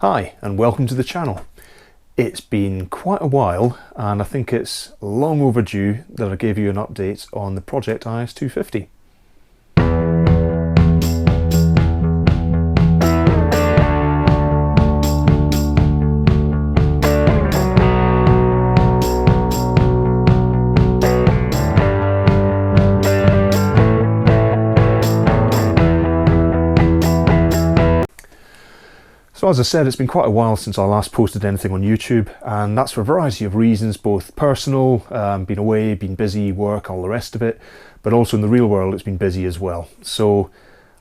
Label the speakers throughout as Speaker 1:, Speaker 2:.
Speaker 1: Hi and welcome to the channel. It's been quite a while and I think it's long overdue that I gave you an update on the Project IS250. So as I said, it's been quite a while since I last posted anything on YouTube, and that's for a variety of reasons, both personal, been away, been busy, work, all the rest of it, but also in the real world it's been busy as well. So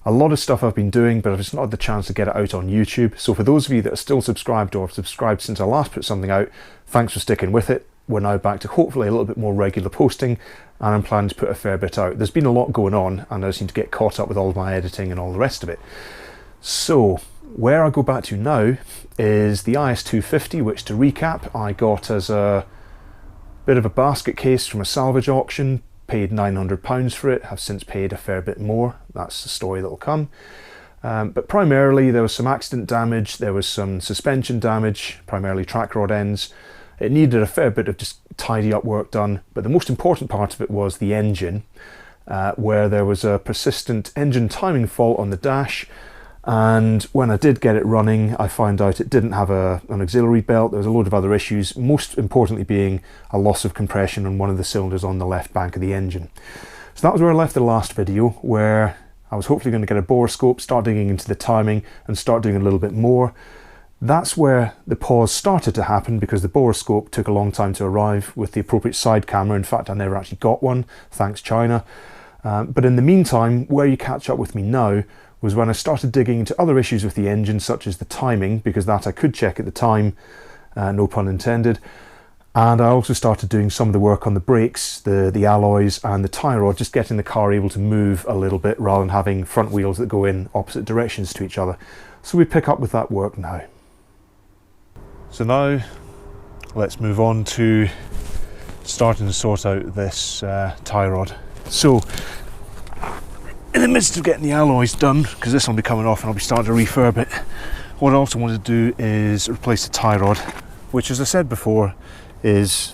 Speaker 1: a lot of stuff I've been doing, but I've just not had the chance to get it out on YouTube. So for those of you that are still subscribed or have subscribed since I last put something out, thanks for sticking with it. We're now back to hopefully a little bit more regular posting, and I'm planning to put a fair bit out. There's been a lot going on and I just need to get caught up with all of my editing and all the rest of it. So where I go back to now is the IS250, which, to recap, I got as a bit of a basket case from a salvage auction, paid £900 for it, have since paid a fair bit more. That's the story that'll come. But primarily there was some accident damage, there was some suspension damage, primarily track rod ends. It needed a fair bit of just tidy up work done, but the most important part of it was the engine, where there was a persistent engine timing fault on the dash. And when I did get it running, I found out it didn't have an auxiliary belt. There was a load of other issues, most importantly being a loss of compression on one of the cylinders on the left bank of the engine. So that was where I left the last video, where I was hopefully going to get a borescope, start digging into the timing and start doing a little bit more. That's where the pause started to happen, because the borescope took a long time to arrive with the appropriate side camera. In fact, I never actually got one, thanks China. But in the meantime, where you catch up with me now was when I started digging into other issues with the engine, such as the timing, because that I could check at the time, no pun intended. And I also started doing some of the work on the brakes, the alloys and the tyre rod, just getting the car able to move a little bit rather than having front wheels that go in opposite directions to each other. So we pick up with that work now. So now let's move on to starting to sort out this tyre rod. So in the midst of getting the alloys done, because this will be coming off and I'll be starting to refurb it, what I also want to do is replace the tie rod, which, as I said before, is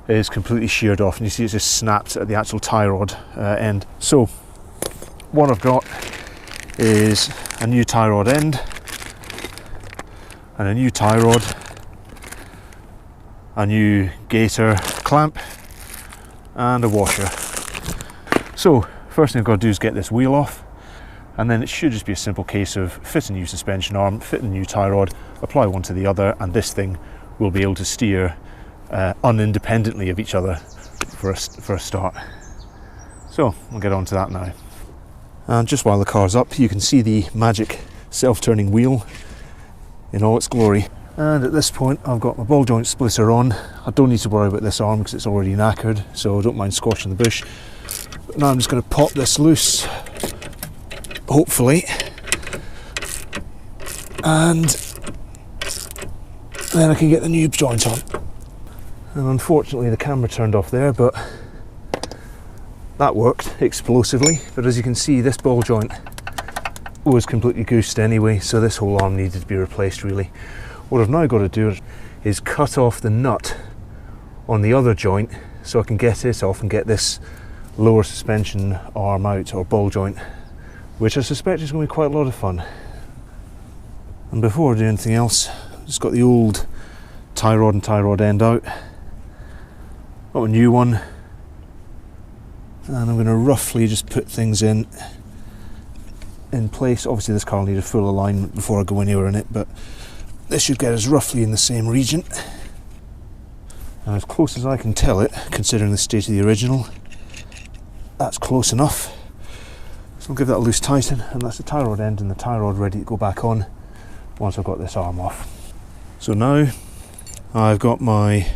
Speaker 1: is completely sheared off, and you see it's just snapped at the actual tie rod end. So what I've got is a new tie rod end and a new tie rod, a new gaiter clamp and a washer. So first thing I've got to do is get this wheel off, and then it should just be a simple case of fit a new suspension arm, fit a new tie rod, apply one to the other, and this thing will be able to steer unindependently of each other for a start. So we'll get on to that now. And just while the car's up, you can see the magic self-turning wheel in all its glory. And at this point I've got my ball joint splitter on. I don't need to worry about this arm because it's already knackered, so I don't mind squashing the bush. But now I'm just going to pop this loose, hopefully, and then I can get the new joint on. And unfortunately the camera turned off there, but that worked explosively. But as you can see, this ball joint was completely goosed anyway, so this whole arm needed to be replaced really. What I've now got to do is cut off the nut on the other joint so I can get it off and get this lower suspension arm out, or ball joint, which I suspect is going to be quite a lot of fun. And before I do anything else, I've just got the old tie rod and tie rod end out, got a new one, and I'm going to roughly just put things in place. Obviously this car will need a full alignment before I go anywhere in it, but this should get us roughly in the same region, and as close as I can tell it, considering the state of the original, that's close enough. So I'll give that a loose tighten, and that's the tie rod end and the tie rod ready to go back on once I've got this arm off. So now I've got my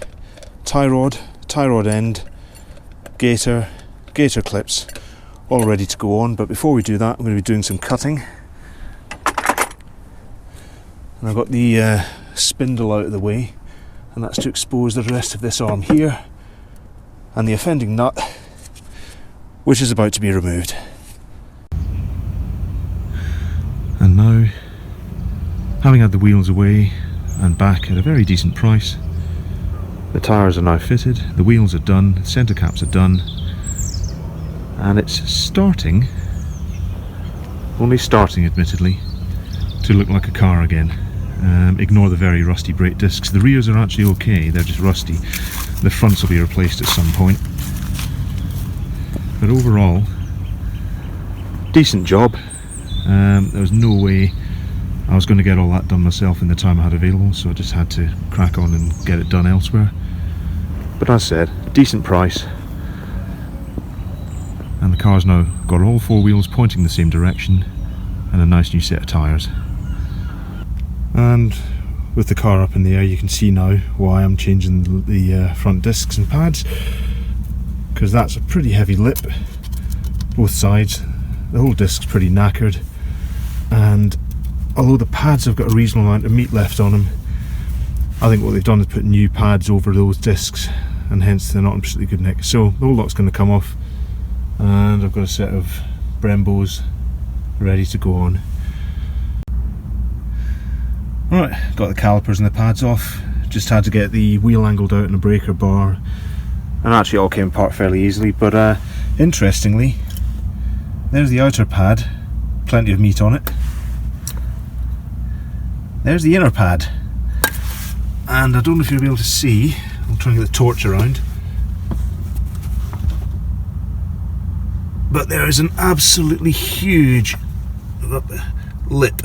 Speaker 1: tie rod end, gaiter clips all ready to go on, but before we do that I'm going to be doing some cutting. And I've got the spindle out of the way, and that's to expose the rest of this arm here and the offending nut, which is about to be removed. And now Having had the wheels away and back at a very decent price, the tyres are now fitted, the wheels are done, the centre caps are done, and it's starting, only starting admittedly, to look like a car again. Ignore the very rusty brake discs. The rears are actually okay, they're just rusty. The fronts will be replaced at some point. But overall, decent job. There was no way I was going to get all that done myself in the time I had available, so I just had to crack on and get it done elsewhere. But as I said, decent price. And the car's now got all four wheels pointing the same direction and a nice new set of tyres. And with the car up in the air, you can see now why I'm changing the front discs and pads, because that's a pretty heavy lip, both sides. The whole disc's pretty knackered, and although the pads have got a reasonable amount of meat left on them, I think what they've done is put new pads over those discs, and hence they're not in particularly good nick. So the whole lot's going to come off, and I've got a set of Brembos ready to go on. Right, got the calipers and the pads off, just had to get the wheel angled out in a breaker bar, and actually all came apart fairly easily. But interestingly, there's the outer pad, plenty of meat on it. There's the inner pad, and I don't know if you'll be able to see, I'm trying to get the torch around, but there is an absolutely huge lip.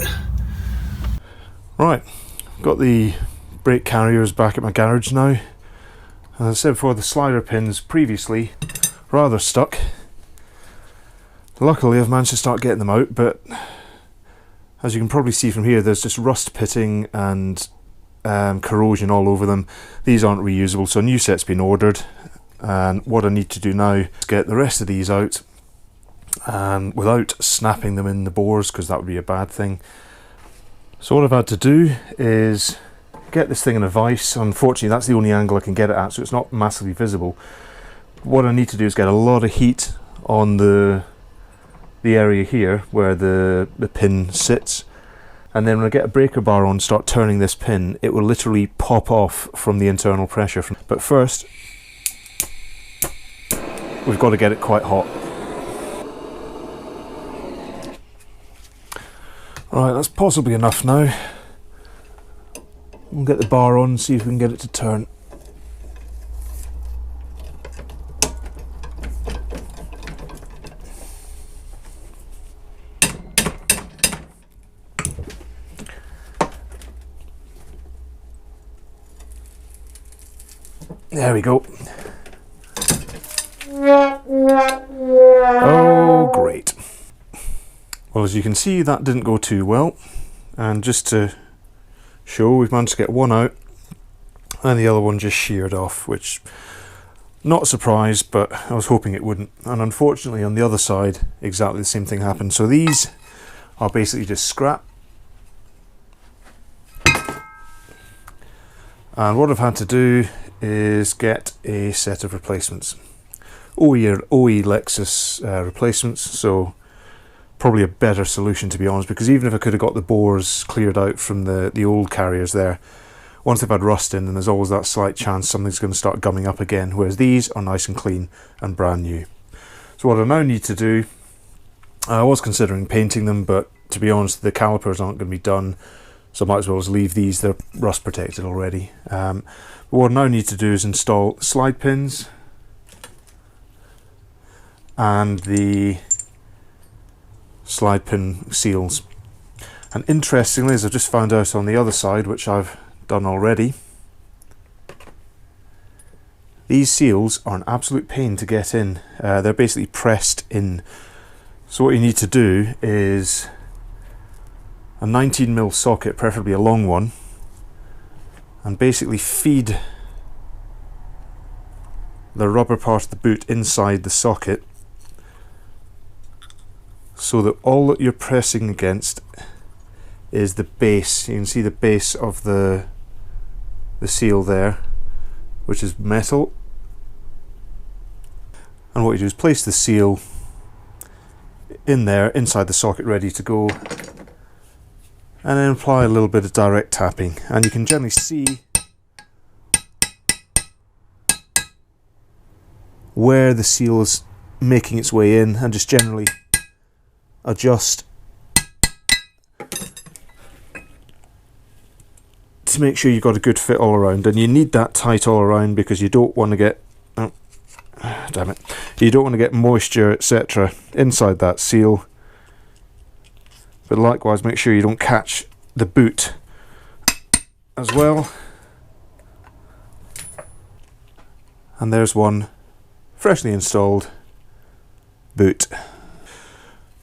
Speaker 1: Right, got the brake carriers back at my garage now. As I said before, the slider pins previously rather stuck. Luckily I've managed to start getting them out, but as you can probably see from here, there's just rust pitting and corrosion all over them. These aren't reusable, so a new set's been ordered, and what I need to do now is get the rest of these out, and without snapping them in the bores, because that would be a bad thing. So what I've had to do is get this thing in a vise. Unfortunately that's the only angle I can get it at, so it's not massively visible. What I need to do is get a lot of heat on the area here where the pin sits, and then when I get a breaker bar on, start turning this pin, it will literally pop off from the internal pressure. But first we've got to get it quite hot. Right, that's possibly enough now. We'll get the bar on and see if we can get it to turn. There we go. Oh, great. Well, as you can see, that didn't go too well, and just to show, we've managed to get one out and the other one just sheared off, which, not a surprise, but I was hoping it wouldn't. And unfortunately on the other side exactly the same thing happened. So these are basically just scrap, and what I've had to do is get a set of replacements, OE Lexus replacements. So probably a better solution, to be honest, because even if I could have got the bores cleared out from the old carriers there, once they've had rust in, then there's always that slight chance something's going to start gumming up again, whereas these are nice and clean and brand new. So what I now need to do, I was considering painting them, but to be honest the calipers aren't going to be done, so I might as well just leave these, they're rust protected already. But what I now need to do is install slide pins and the slide pin seals. And interestingly, as I've just found out on the other side, which I've done already, these seals are an absolute pain to get in. They're basically pressed in. So what you need to do is a 19mm socket, preferably a long one, and basically feed the rubber part of the boot inside the socket, so that all that you're pressing against is the base. You can see the base of the seal there, which is metal. And what you do is place the seal in there, inside the socket, ready to go. and then apply a little bit of direct tapping, and you can generally see where the seal is making its way in, and just generally adjust to make sure you've got a good fit all around. And you need that tight all around because you don't want to get you don't want to get moisture, etc. inside that seal. But likewise, make sure you don't catch the boot as well. And there's one freshly installed boot.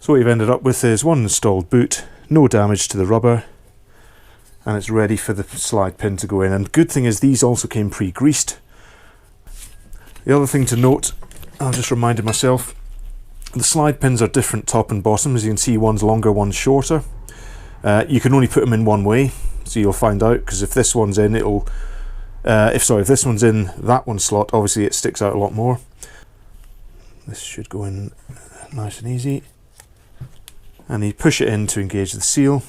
Speaker 1: So what you've ended up with is one installed boot, no damage to the rubber, and it's ready for the slide pin to go in. And good thing is these also came pre-greased. The other thing to note, I just reminded myself, the slide pins are different top and bottom. As you can see, one's longer, one's shorter. You can only put them in one way, so you'll find out, because if this one's in, it'll if this one's in that one slot, obviously it sticks out a lot more. This should go in nice and easy, and you push it in to engage the seal.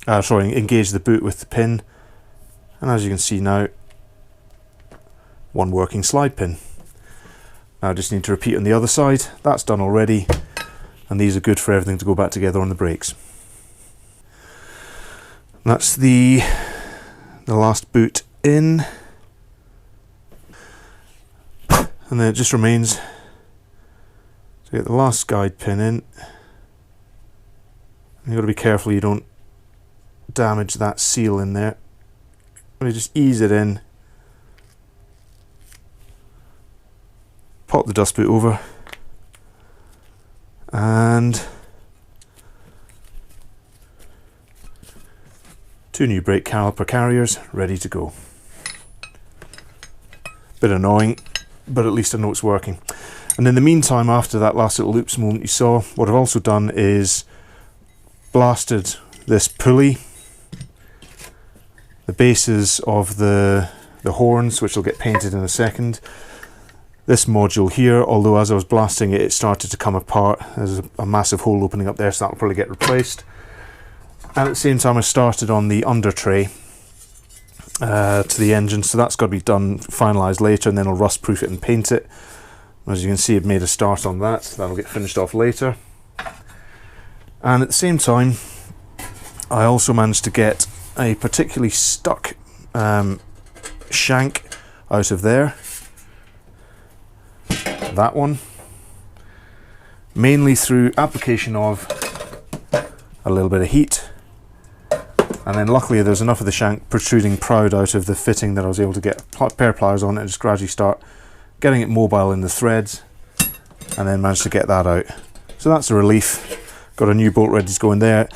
Speaker 1: Engage the boot with the pin, and as you can see now, one working slide pin. Now I just need to repeat on the other side. That's done already, and these are good for everything to go back together on the brakes. That's the last boot in, and then it just remains to get the last guide pin in. You've got to be careful you don't damage that seal in there. You just ease it in, pop the dust boot over, and two new brake caliper carriers ready to go. Bit annoying, but at least I know it's working. And in the meantime, after that last little loops moment you saw, what I've also done is blasted this pulley, the bases of the horns, which will get painted in a second. This module here, although as I was blasting it, it started to come apart. There's a massive hole opening up there, so that'll probably get replaced. And at the same time, I started on the under tray to the engine, so that's got to be done, finalised later, and then I'll rust proof it and paint it. As you can see, I've made a start on that. That'll get finished off later. And at the same time, I also managed to get a particularly stuck shank out of there. That one, mainly through application of a little bit of heat, and then luckily there's enough of the shank protruding proud out of the fitting that I was able to get a pair of pliers on it and just gradually start getting it mobile in the threads, and then managed to get that out. So that's a relief. Got a new bolt ready to go in there.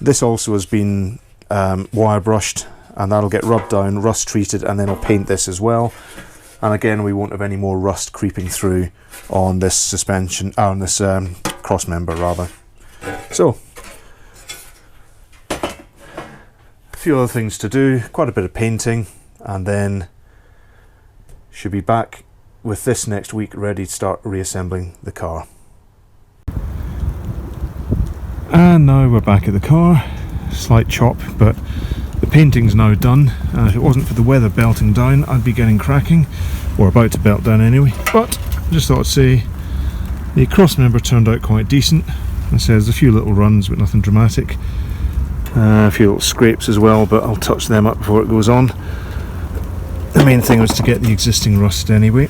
Speaker 1: This also has been wire brushed, and that'll get rubbed down, rust treated, and then I'll paint this as well. And again, we won't have any more rust creeping through on this suspension, on this cross member rather. So, a few other things to do, quite a bit of painting, and then should be back with this next week ready to start reassembling the car. And now we're back at the car. Slight chop, but the painting's now done, and if it wasn't for the weather belting down, I'd be getting cracking, or about to belt down anyway. But I just thought I'd say the cross member turned out quite decent. It says a few little runs, but nothing dramatic. A few little scrapes as well, but I'll touch them up before it goes on. The main thing was to get the existing rust anyway.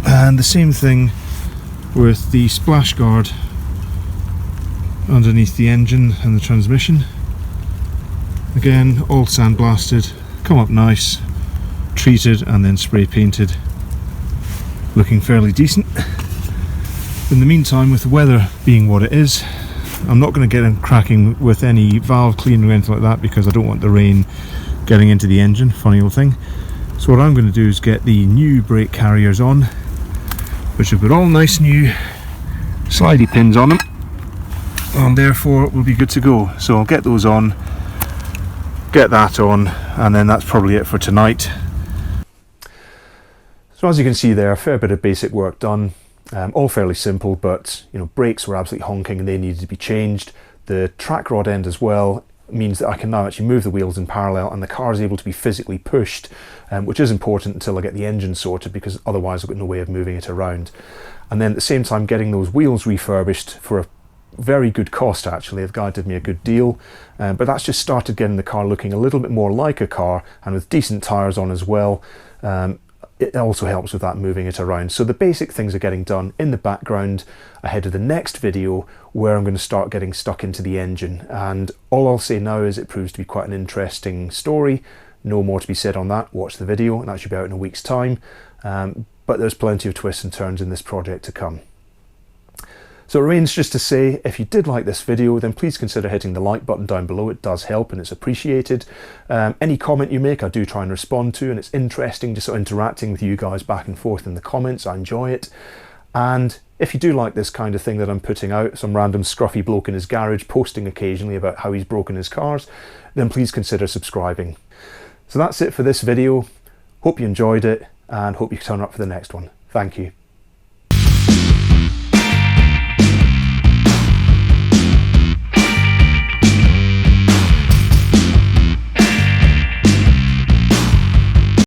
Speaker 1: And the same thing with the splash guard underneath the engine and the transmission. Again, all sandblasted, come up nice, treated and then spray painted, looking fairly decent. In the meantime, with the weather being what it is, I'm not going to get in cracking with any valve cleaning or anything like that, because I don't want the rain getting into the engine, funny old thing. So what I'm going to do is get the new brake carriers on, which have got all nice new slidey pins on them, and therefore we'll be good to go. So I'll get those on, get that on, and then that's probably it for tonight. So as you can see there, a fair bit of basic work done, all fairly simple, but you know, brakes were absolutely honking and they needed to be changed. The track rod end as well means that I can now actually move the wheels in parallel and the car is able to be physically pushed, which is important until I get the engine sorted, because otherwise I've got no way of moving it around. And then at the same time getting those wheels refurbished for a very good cost actually. The guy did me a good deal, but that's just started getting the car looking a little bit more like a car, and with decent tyres on as well. It also helps with that moving it around. So the basic things are getting done in the background ahead of the next video where I'm going to start getting stuck into the engine. And all I'll say now is it proves to be quite an interesting story. No more to be said on that. Watch the video, and that should be out in a week's time. But there's plenty of twists and turns in this project to come. So it remains just to say, if you did like this video, then please consider hitting the like button down below. It does help and it's appreciated. Any comment you make I do try and respond to, and it's interesting just sort of interacting with you guys back and forth in the comments. I enjoy it. And if you do like this kind of thing that I'm putting out, some random scruffy bloke in his garage posting occasionally about how he's broken his cars, then please consider subscribing. So that's it for this video. Hope you enjoyed it and hope you can turn up for the next one. Thank you.